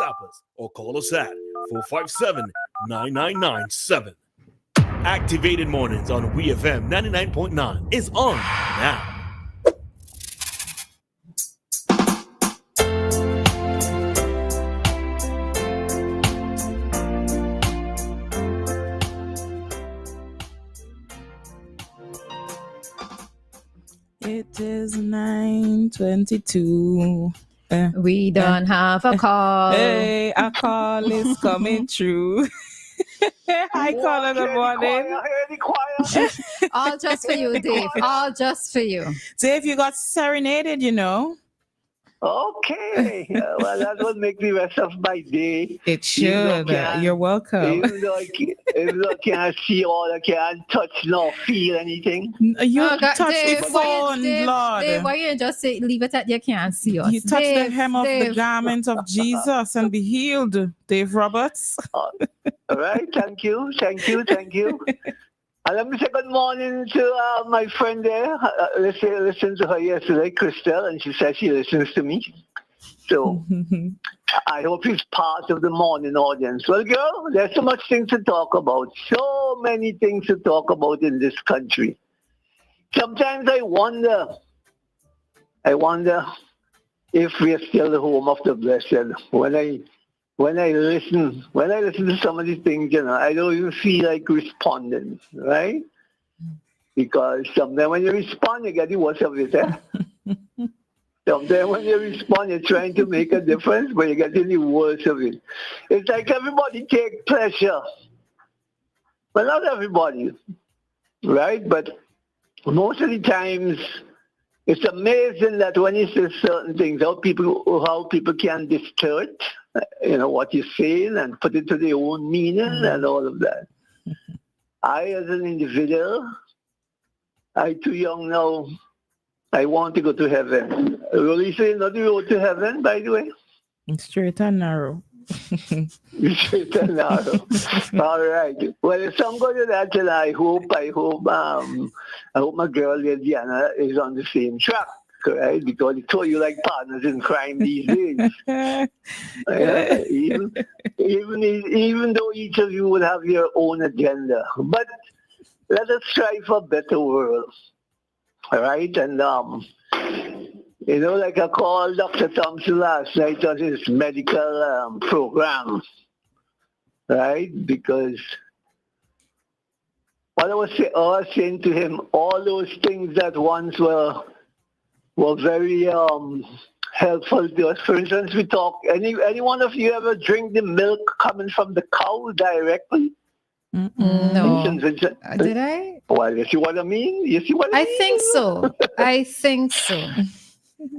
WhatsApp us or call us at 457-9997. Activated Mornings on WEFM 99.9 is on now. It is 9:22. We don't have a call. Hey, a call is coming through. Hi, caller. Good morning. All just for you, Dave. All just for you. Dave, you got serenaded, you know. Okay. Well, that will make the rest of my day. It should. You're welcome. Even though I can't see all, I can't touch nor feel anything. You touch the phone, Lord. Dave, why you just say, leave it at you can't see us? You touch the hem of the garment of Jesus and be healed, Dave Roberts. All right. Thank you. And let me say good morning to my friend there. Listened to her yesterday, Crystal, and she said she listens to me. So I hope she's part of the morning audience. Well, girl, there's so much things to talk about. So many things to talk about in this country. Sometimes I wonder if we are still the home of the blessed. When I listen to some of these things, I don't even feel like responding, right? Because sometimes when you respond, you get the worst of it, eh? Sometimes when you respond, you're trying to make a difference, but you get the worst of it. It's like everybody take pleasure. Well, not everybody, right? But most of the times, it's amazing that when you say certain things, how people can distort, what you're saying and put it to their own meaning and all of that. I, as an individual, I'm too young now. I want to go to heaven. Roleza is not the road to heaven, by the way. It's straight and narrow. Straight and narrow. All right. Well, if some go to that, I hope my girl Dianna is on the same track, right? Because they told you like partners in crime these days. Even though each of you will have your own agenda, but let us strive for a better world. All right, and like I called Dr. Thompson last night on his medical program, right? Because what I was saying to him, all those things that once were very helpful to us. For instance, we talk. Any one of you ever drink the milk coming from the cow directly? No. Did I? Well, you see what I mean? I think so.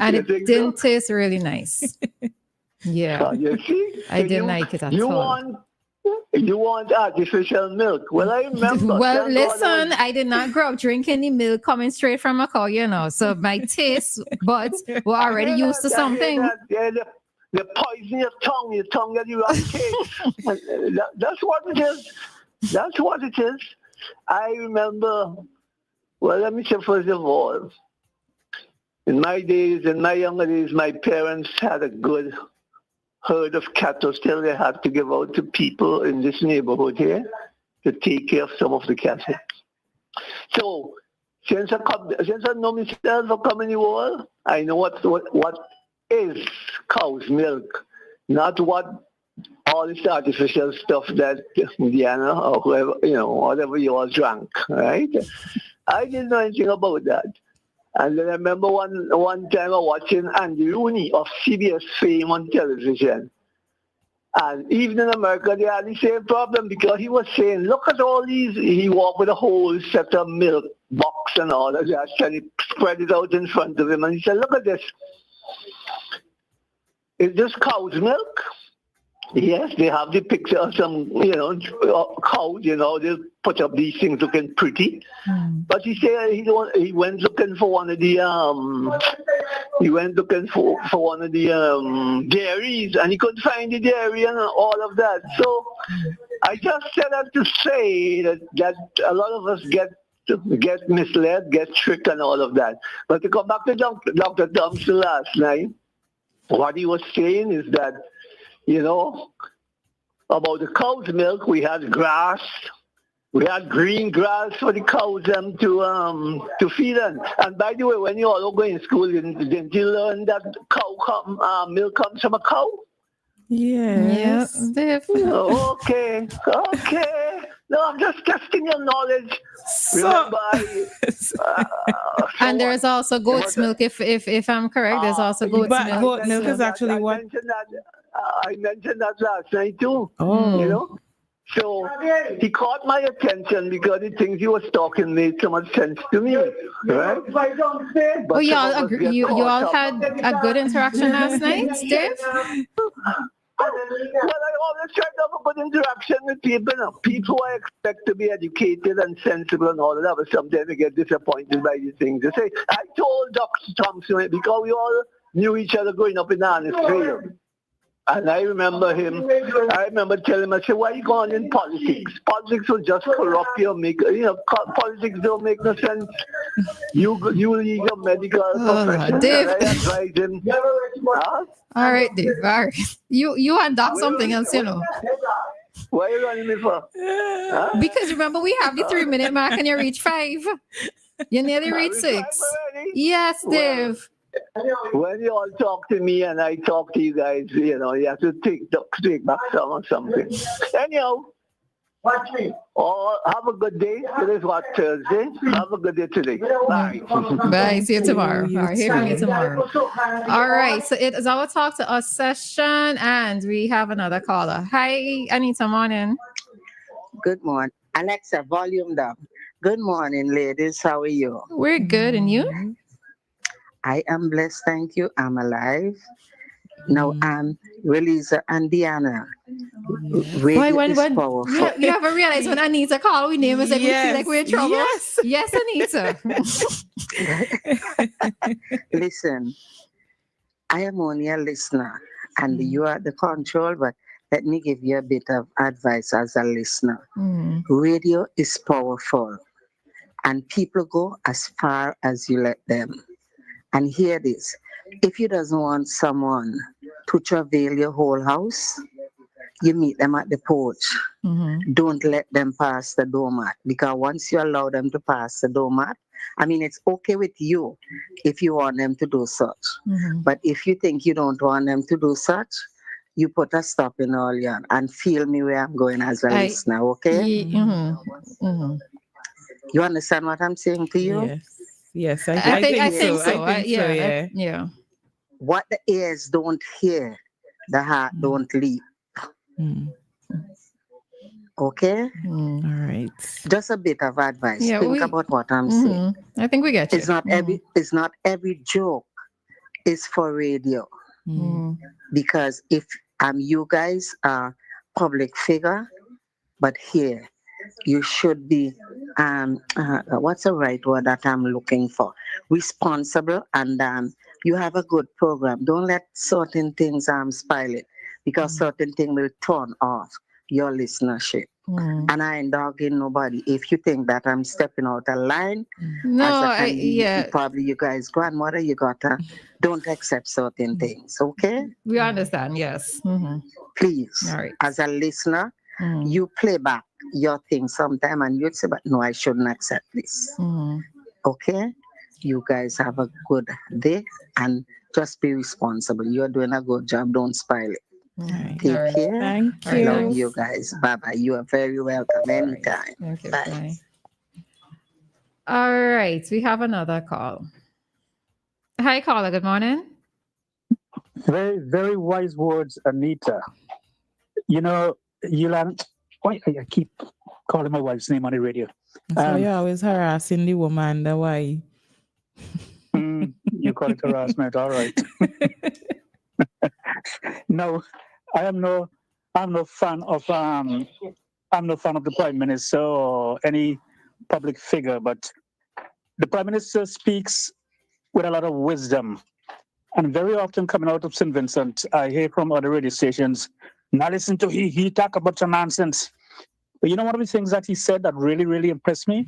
And it didn't taste really nice. Yeah. You see? I didn't like it at all. You want artificial milk. Well, I remember. Well, listen, I did not grow up drinking the milk coming straight from a cow, So my taste buds were already used to something. The poison your tongue that you don't taste. That's what it is. That's what it is. I remember, well, let me say first of all, in my younger days, my parents had a good herd of cattle still they had to give out to people in this neighborhood here to take care of some of the cattle. So since I know myself for coming in the world, I know what is cow's milk, not what all this artificial stuff that Dianna or whoever, whatever you all drank, right? I didn't know anything about that. And then I remember one time I was watching Andy Rooney of CBS fame on television. And even in America, they had the same problem because he was saying, look at all these, he walked with a whole set of milk box and all of that, and he spread it out in front of him. And he said, look at this. Is this cow's milk? Yes, they have the picture of some, cow, they put up these things looking pretty. But he said he went looking for one of the dairies, and he couldn't find the dairy and all of that. So I just said that to say that a lot of us get misled, get tricked and all of that. But to come back to Dr. Thompson last night, what he was saying is that about the cow's milk. We had grass. We had green grass for the cows to feed on. And by the way, when you all go in school, didn't you learn that milk comes from a cow? Yes. Yeah, Dave. Okay. No, I'm just testing your knowledge. So, Remember, And there's also goat's milk. If I'm correct, there's also goat's but milk. goat milk is actually what? I mentioned that last night too. Oh. So he caught my attention because the things he was talking made so much sense to me, right? Oh, you all had a good interaction last night, Dave? Well, I always try to have a good interaction with people. People I expect to be educated and sensible and all of that, but sometimes I get disappointed by these things. They say, I told Dr. Thompson, because we all knew each other growing up in Annisville. And I remember telling him, I said, why are you going in politics? Politics will just corrupt you, politics don't make no sense. You leave your medical profession. Dave. And I advise him. All right, Dave. All right. You and Doc something else, What are you running me for? Because remember, we have the 3-minute mark and you reach 5. You nearly reached 6. Yes, Dave. When you all talk to me and I talk to you guys, you have to take back some or something. Anyhow, watch me. Oh, have a good day. Today's what, Thursday? Have a good day today. Bye. Bye. See you tomorrow. All right, hear from you tomorrow. All right. So it is our Talk to Us session, and we have another caller. Hi, Anita. Morning. Good morning. Alexa, volume down. Good morning, ladies. How are you? We're good, and you? I am blessed, thank you. I'm alive. Now I'm Roleza and Dianna. Radio is powerful. You haven't realized when Anita call, we name us and we feel like we're in trouble. Yes, Anita. Listen, I am only a listener and you are the control, but let me give you a bit of advice as a listener. Radio is powerful and people go as far as you let them. And hear this, if you doesn't want someone to travail your whole house, you meet them at the porch. Don't let them pass the doormat, because once you allow them to pass the doormat, it's okay with you if you want them to do such. But if you think you don't want them to do such, you put a stop in all your and feel me where I'm going as a listener, okay? You understand what I'm saying to you? Yes, I think so. Yeah. What the ears don't hear, the heart don't leap. Okay? All right. Just a bit of advice. Think about what I'm saying. I think we get you. It's not every joke is for radio. Because if you guys are public figure, but here you should be what's the right word that I'm looking for? Responsible, and you have a good program. Don't let certain things spoil it, because certain things will turn off your listenership. And I ain't dogging nobody. If you think that I'm stepping out of line, probably you guys grandmother, you gotta don't accept certain things. Okay? We understand. Yes. Please, all right. As a listener, you play back your thing sometime and you'd say, but no, I shouldn't accept this. Okay? You guys have a good day and just be responsible. You're doing a good job. Don't spoil it. Take care. Thank you. I love you guys. Bye-bye. You are very welcome anytime. Okay, bye. All right. We have another call. Hi, caller. Good morning. Very, very wise words, Anita. Yolanda, why I keep calling my wife's name on the radio. So you're always harassing the woman, the why? You call it harassment, all right. No, I'm no fan of the Prime Minister or any public figure, but the Prime Minister speaks with a lot of wisdom. And very often coming out of St. Vincent, I hear from other radio stations, now listen to he talk about some nonsense. But one of the things that he said that really, really impressed me,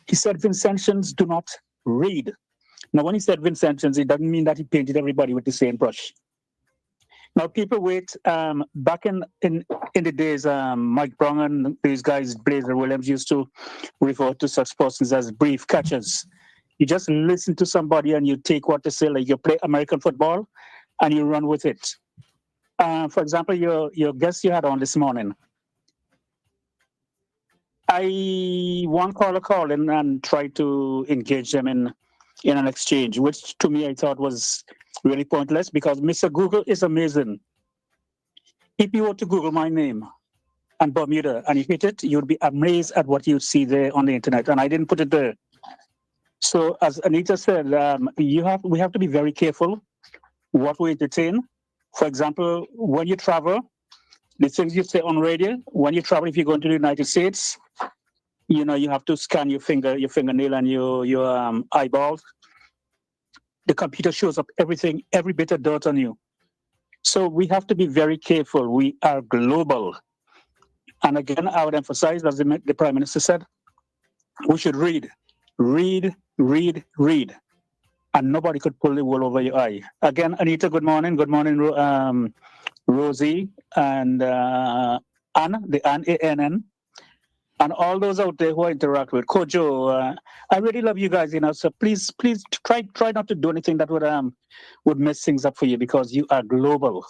he said Vincentians do not read. Now, when he said Vincentians, it doesn't mean that he painted everybody with the same brush. Now people wait. Back in the days, Mike Brown and these guys, Blazer Williams, used to refer to such persons as brief catchers. You just listen to somebody and you take what they say, like you play American football, and you run with it. For example, your guest you had on this morning. One caller called in and tried to engage them in an exchange, which to me I thought was really pointless because Mr. Google is amazing. If you were to Google my name and Bermuda and you hit it, you'd be amazed at what you'd see there on the internet. And I didn't put it there. So as Anita said, we have to be very careful what we entertain. For example, when you travel, the things you say on radio, when you travel, if you go into the United States, you have to scan your fingernail and your eyeballs. The computer shows up everything, every bit of dirt on you. So we have to be very careful. We are global. And again, I would emphasize, as the Prime Minister said, we should read. And nobody could pull the wool over your eye. Again, Anita, good morning. Good morning, Rosie and Ann, the Ann, A-N-N. And all those out there who I interact with. Kojo, I really love you guys, so please try not to do anything that would mess things up for you because you are global.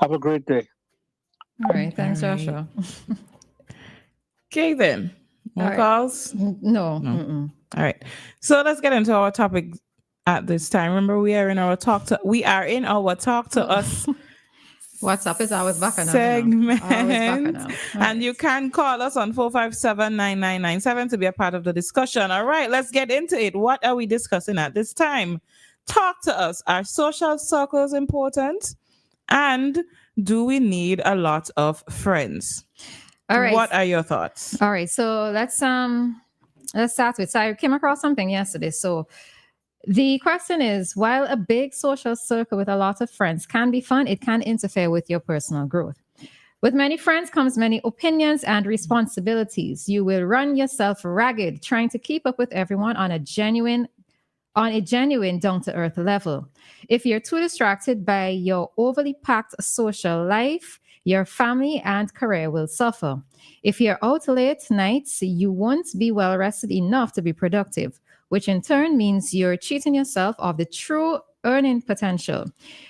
Have a great day. All right. Thanks, Joshua. Okay, then. More calls? No. All right. So let's get into our topic at this time. Remember, we are in our talk to us. WhatsApp is always back segment. Right. And you can call us on 457-9997 to be a part of the discussion. All right, let's get into it. What are we discussing at this time? Talk to us. Are social circles important? And do we need a lot of friends? All right. What are your thoughts? All right. So let's start with. So I came across something yesterday. So the question is, while a big social circle with a lot of friends can be fun, it can interfere with your personal growth. With many friends comes many opinions and responsibilities. You will run yourself ragged trying to keep up with everyone on a genuine down-to-earth level. If you're too distracted by your overly packed social life, your family and career will suffer. If you're out late nights, you won't be well rested enough to be productive, which in turn means you're cheating yourself of the true earning potential.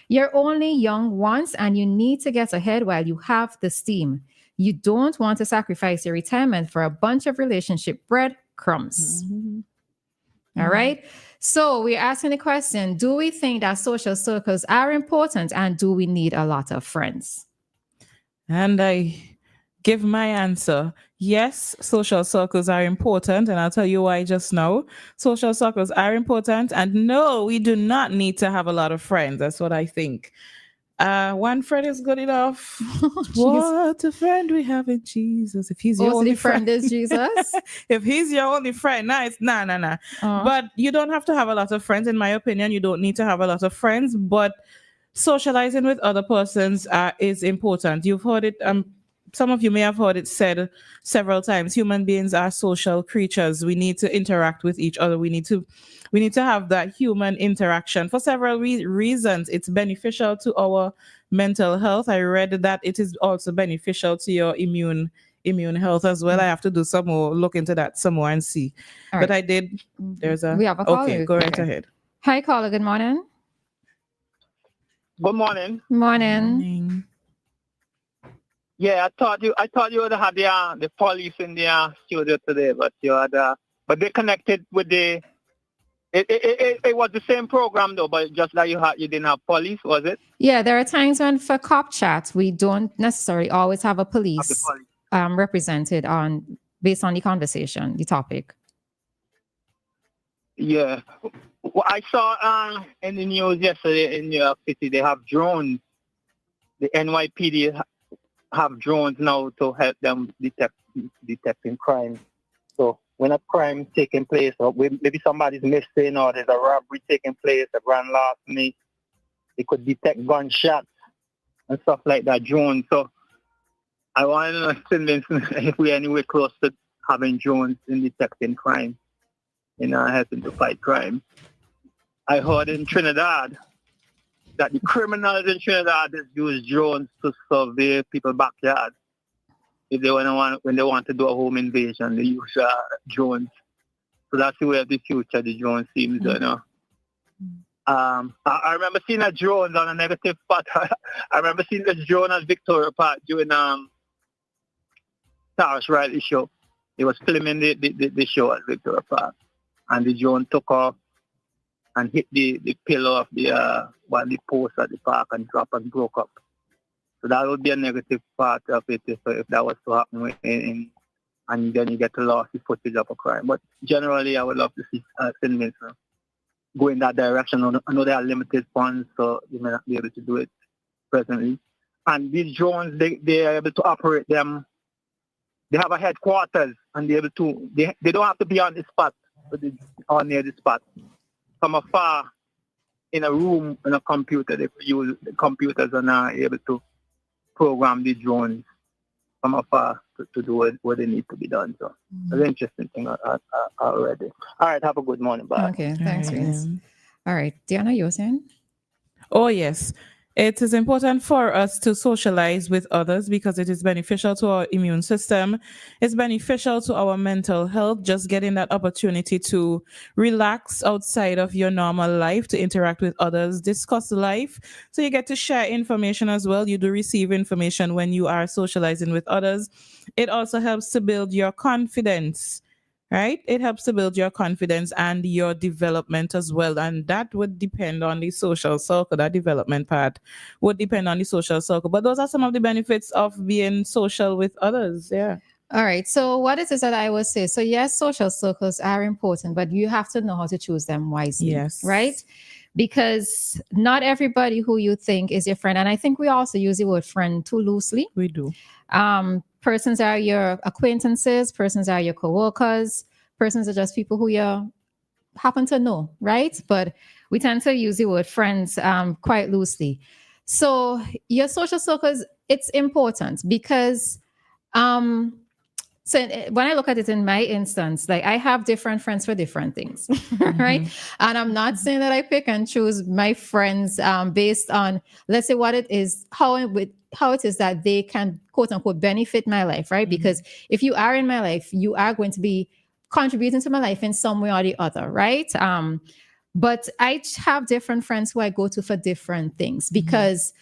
You're only young once and you need to get ahead while you have the steam. You don't want to sacrifice your retirement for a bunch of relationship breadcrumbs. All right. So we're asking the question, do we think that social circles are important and do we need a lot of friends? And I give my answer. Yes, social circles are important. And I'll tell you why just now. Social circles are important. And no, we do not need to have a lot of friends. That's what I think. One friend is good enough. What a friend we have in Jesus. If he's your only friend is Jesus. If he's your only friend, nah. But you don't have to have a lot of friends. In my opinion, you don't need to have a lot of friends. But socializing with other persons is important. You've heard it. Some of you may have heard it said several times. Human beings are social creatures. We need to interact with each other. We need to have that human interaction for several reasons. It's beneficial to our mental health. I read that it is also beneficial to your immune health as well. I have to do some more, look into that some more and see. All but right. I did. We have a call. Okay, go right ahead. Hi, caller. Good morning. Good morning. Morning. Yeah, I thought you would have had the police in the studio today, but but they connected with the. It was the same program though, but just that you didn't have police, was it? Yeah, there are times when for cop chat we don't necessarily always have a police represented based on the conversation, the topic. Yeah, well, I saw in the news yesterday in New York City they have drones. The NYPD have drones now to help them detecting crime. So when a crime taking place, or maybe somebody's missing, or there's a robbery taking place, a grand larceny, they could detect gunshots and stuff like that. Drones. So I want to know if we're anywhere close to having drones in detecting crime, helping to fight crime. I heard in Trinidad that the criminals in Trinidad use drones to survey people's backyard. If they when they want to do a home invasion, they use drones. So that's the way of the future. The drone seems, you know. I remember seeing a drone on a negative spot. I remember seeing the drone at Victoria Park during Tarish Riley show. He was filming the show at Victoria Park, and the drone took off and hit the pillar of the post at the park and dropped and broke up. So that would be a negative part of it if that was to happen, and then you get to lose the footage of a crime. But generally, I would love to see cinemas go in that direction. I know there are limited funds, so you may not be able to do it presently. And these drones, they are able to operate them. They have a headquarters, and they're able to. They don't have to be on the spot, or near the spot. From afar, in a room, in a computer, they use the computers and are able to program the drones from afar to do what they need to be done. So it's an interesting thing already. All right, have a good morning. Bye. Okay, thanks, Vince. All right, Dianna, you're saying? Oh, yes. It is important for us to socialize with others because it is beneficial to our immune system. It's beneficial to our mental health, just getting that opportunity to relax outside of your normal life, to interact with others, discuss life. So you get to share information as well. You do receive information when you are socializing with others. It also helps to build your confidence. Right? It helps to build your confidence and your development as well. And that would depend on the social circle. That development part would depend on the social circle. But those are some of the benefits of being social with others. Yeah. All right. So what is it that I would say? So yes, social circles are important, but you have to know how to choose them wisely. Yes. Right? Because not everybody who you think is your friend. And I think we also use the word friend too loosely. We do. Persons are your acquaintances, persons are your co-workers, persons are just people who you happen to know, right? But we tend to use the word friends quite loosely. So your social circles, it's important because so when I look at it in my instance, like I have different friends for different things, right? And I'm not saying that I pick and choose my friends based on, let's say, what it is, how it is that they can, quote unquote, benefit my life, right? Because if you are in my life, you are going to be contributing to my life in some way or the other, right? But I have different friends who I go to for different things because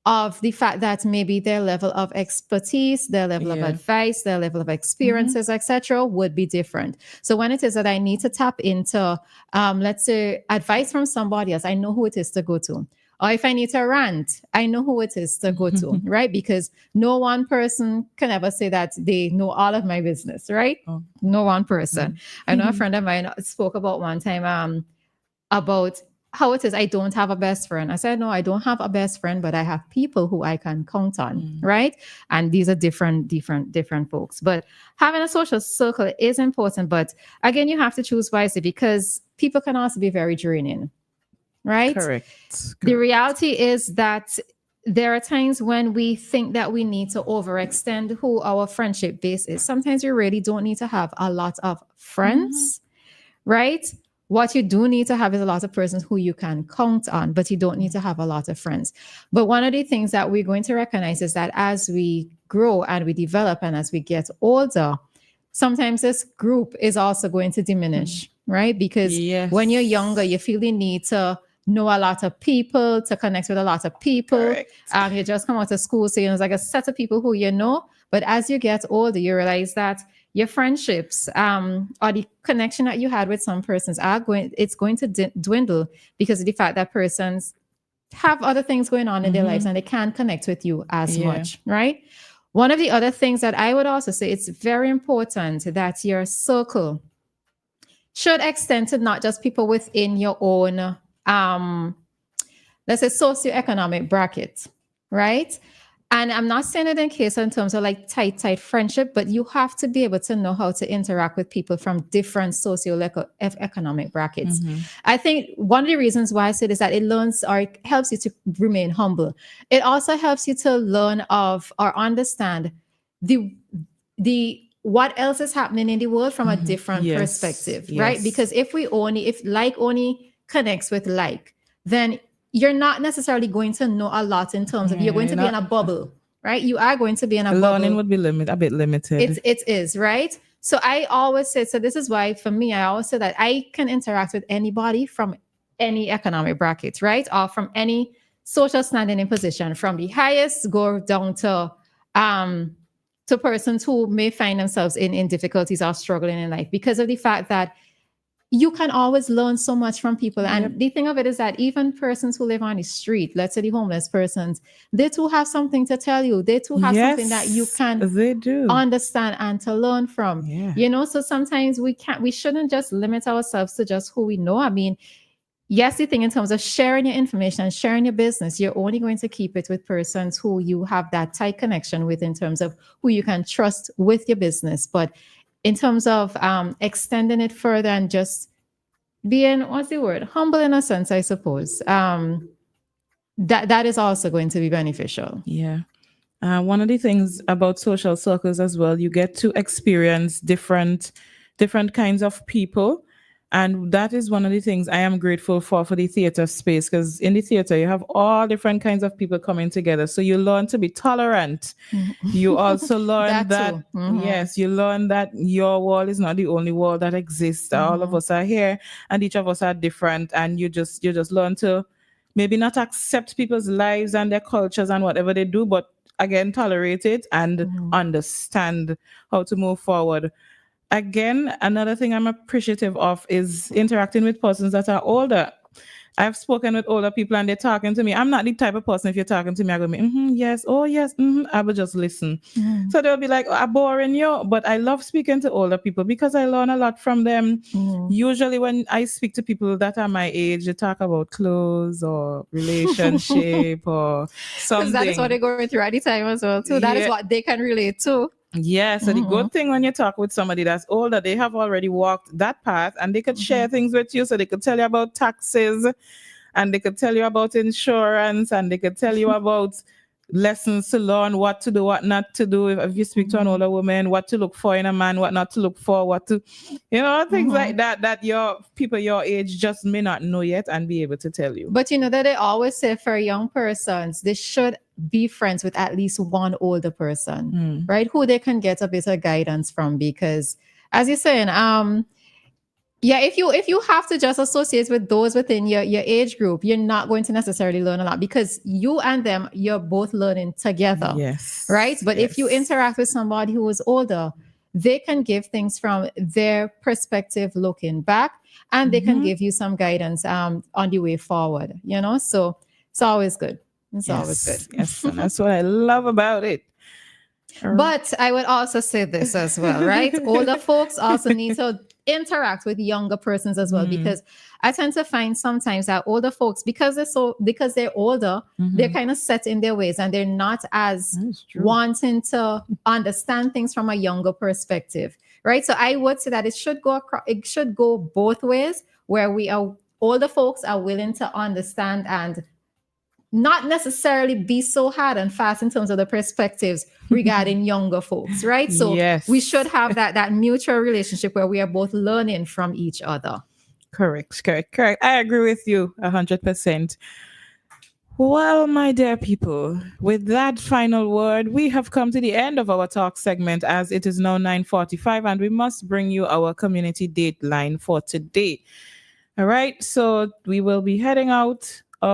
of the fact that maybe their level of expertise, their level of advice, their level of experiences, etc., would be different. So when it is that I need to tap into, let's say, advice from somebody else, I know who it is to go to. Or if I need to rant, I know who it is to go to, right? Because no one person can ever say that they know all of my business, right? No one person. I know a friend of mine spoke about one time about how it is I don't have a best friend. I said, no, I don't have a best friend, but I have people who I can count on, right? And these are different folks. But having a social circle is important. But again, you have to choose wisely because people can also be very draining, right? Correct. The reality is that there are times when we think that we need to overextend who our friendship base is. Sometimes you really don't need to have a lot of friends, right? What you do need to have is a lot of persons who you can count on, but you don't need to have a lot of friends. But one of the things that we're going to recognize is that as we grow and we develop and as we get older, sometimes this group is also going to diminish, right? Because when you're younger, you feel the need to know a lot of people, to connect with a lot of people. You just come out of school, so there's like a set of people who you know. But as you get older, you realize that your friendships or the connection that you had with some persons it's going to dwindle because of the fact that persons have other things going on in their lives and they can't connect with you as much, right? One of the other things that I would also say, it's very important that your circle should extend to not just people within your own, let's say, socioeconomic bracket, right? And I'm not saying it in terms of like tight friendship, but you have to be able to know how to interact with people from different socioeconomic brackets. I think one of the reasons why I say this is that it learns or it helps you to remain humble. It also helps you to learn of or understand the what else is happening in the world from a different perspective, right? Because if like only connects with like, then you're not necessarily going to know a lot in terms of you're going to be in a bubble, right? You are going to be in a bubble. Learning would be a bit limited. It is, right? So I always say, so this is why for me, I always say that I can interact with anybody from any economic bracket, right? Or from any social standing and position, from the highest go down to persons who may find themselves in difficulties or struggling in life, because of the fact that you can always learn so much from people. And the thing of it is that even persons who live on the street, let's say the homeless persons, they too have something to tell you. They too have something that you can understand and to learn from. You know, so sometimes we shouldn't just limit ourselves to just who we know. I mean, yes, the thing in terms of sharing your information and sharing your business, you're only going to keep it with persons who you have that tight connection with in terms of who you can trust with your business. But in terms of extending it further and just being, humble in a sense, I suppose, that is also going to be beneficial. Yeah. One of the things about social circles as well, you get to experience different kinds of people. And that is one of the things I am grateful for the theater space, because in the theater, you have all different kinds of people coming together. So you learn to be tolerant. You also learn that yes, you learn that your wall is not the only wall that exists. All of us are here and each of us are different. And you just learn to maybe not accept people's lives and their cultures and whatever they do, but again, tolerate it and understand how to move forward. Again, another thing I'm appreciative of is interacting with persons that are older. I've spoken with older people and they're talking to me. I'm not the type of person, if you're talking to me, I'm going to be, yes, oh, yes, I will just listen. So they'll be like, I'm boring you. But I love speaking to older people because I learn a lot from them. Usually when I speak to people that are my age, they talk about clothes or relationship or something. That is what they're going through at the time as well, too. That is what they can relate to. Yeah, so the good thing when you talk with somebody that's older, they have already walked that path and they could share things with you. So they could tell you about taxes and they could tell you about insurance and they could tell you about lessons to learn, what to do, what not to do. If you speak to an older woman, what to look for in a man, what not to look for, what to, things like that your people your age just may not know yet and be able to tell you. But you know that they always say for young persons, they should be friends with at least one older person, right? Who they can get a bit of guidance from, because as you're saying, if you have to just associate with those within your age group, you're not going to necessarily learn a lot, because you and them, you're both learning together. Yes. Right? But if you interact with somebody who is older, they can give things from their perspective looking back, and they can give you some guidance on the way forward, so it's always good. It's always good. Yes, and that's what I love about it. But I would also say this as well, right? Older folks also need to interact with younger persons as well, because I tend to find sometimes that older folks, because they're older, they're kind of set in their ways and they're not as wanting to understand things from a younger perspective, right? So I would say that it should go both ways, where older folks are willing to understand and not necessarily be so hard and fast in terms of the perspectives regarding younger folks, right? So we should have that mutual relationship where we are both learning from each other. Correct. I agree with you 100%. Well, my dear people, with that final word, we have come to the end of our talk segment, as it is now 9:45 and we must bring you our community dateline for today. All right, so we will be heading out